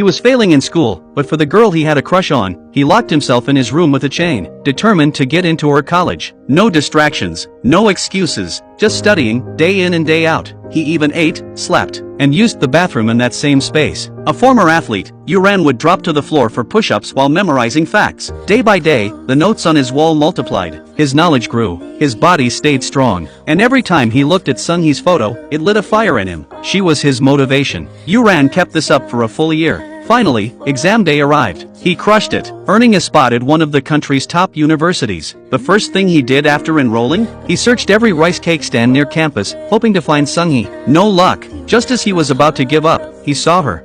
He was failing in school, but for the girl he had a crush on, he locked himself in his room with a chain, determined to get into her college. No distractions, no excuses, just studying, day in and day out. He even ate, slept, and used the bathroom in that same space. A former athlete, Yuran would drop to the floor for push-ups while memorizing facts. Day by day, the notes on his wall multiplied. His knowledge grew, his body stayed strong, and every time he looked at Sunghee's photo, it lit a fire in him. She was his motivation. Yuran kept this up for a full year. Finally, exam day arrived. He crushed it, earning a spot at one of the country's top universities. The first thing he did after enrolling? He searched every rice cake stand near campus, hoping to find Sunghee. No luck. Just as he was about to give up, he saw her.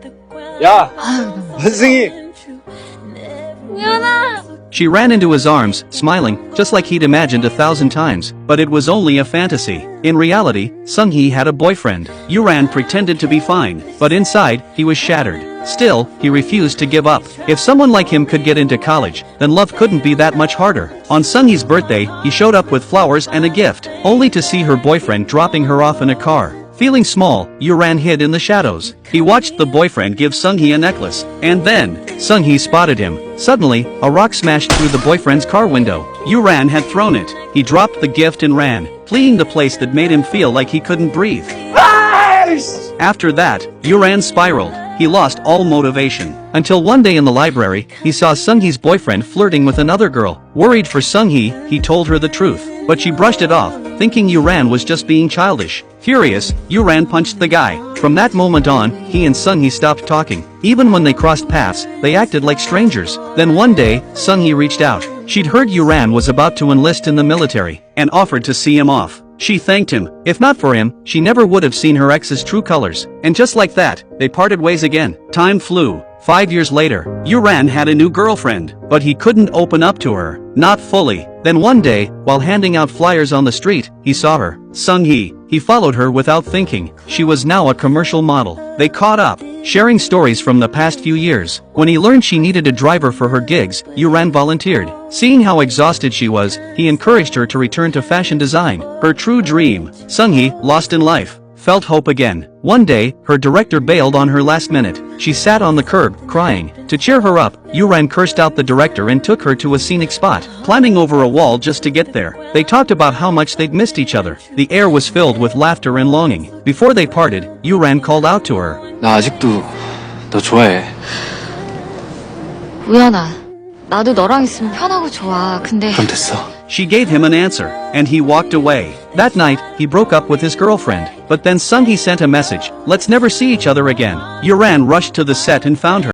야, 원승이. She ran into his arms, smiling, just like he'd imagined 1,000 times. But it was only a fantasy. In reality, Sunghee had a boyfriend. Yuran pretended to be fine, but inside, he was shattered. Still, he refused to give up. If someone like him could get into college, then love couldn't be that much harder. On Sunghee's birthday, he showed up with flowers and a gift, only to see her boyfriend dropping her off in a car. Feeling small, Yuran hid in the shadows. He watched the boyfriend give Sunghee a necklace, and then, Sunghee spotted him. Suddenly, a rock smashed through the boyfriend's car window. Yuran had thrown it. He dropped the gift and ran, fleeing the place that made him feel like he couldn't breathe. After that, Yuran spiraled. He lost all motivation. Until one day in the library, he saw Sunghee's boyfriend flirting with another girl. Worried for Sunghee, he told her the truth. But she brushed it off, thinking Yuran was just being childish. Furious, Yuran punched the guy. From that moment on, he and Sunghee stopped talking. Even when they crossed paths, they acted like strangers. Then one day, Sunghee reached out. She'd heard Yuran was about to enlist in the military, and offered to see him off. She thanked him. If not for him, she never would have seen her ex's true colors. And just like that, they parted ways again. Time flew. 5 years later, Yuran had a new girlfriend, but he couldn't open up to her. Not fully. Then one day, while handing out flyers on the street, he saw her. Sunghee. He followed her without thinking. She was now a commercial model. They caught up, sharing stories from the past few years. When he learned she needed a driver for her gigs, Yuran volunteered. Seeing how exhausted she was, he encouraged her to return to fashion design, her true dream. Sunghee, lost in life, felt hope again. One day, her director bailed on her last minute. She sat on the curb, crying. To cheer her up, Yuran cursed out the director and took her to a scenic spot, climbing over a wall just to get there. They talked about how much they'd missed each other. The air was filled with laughter and longing. Before they parted, Yuran called out to her. 나 아직도 너 좋아해. 우연아, 나도 너랑 있으면 편하고 좋아. 근데 그럼 됐어. She gave him an answer, and he walked away. That night, he broke up with his girlfriend. But then Sunghee sent a message. Let's never see each other again. Yuran rushed to the set and found her.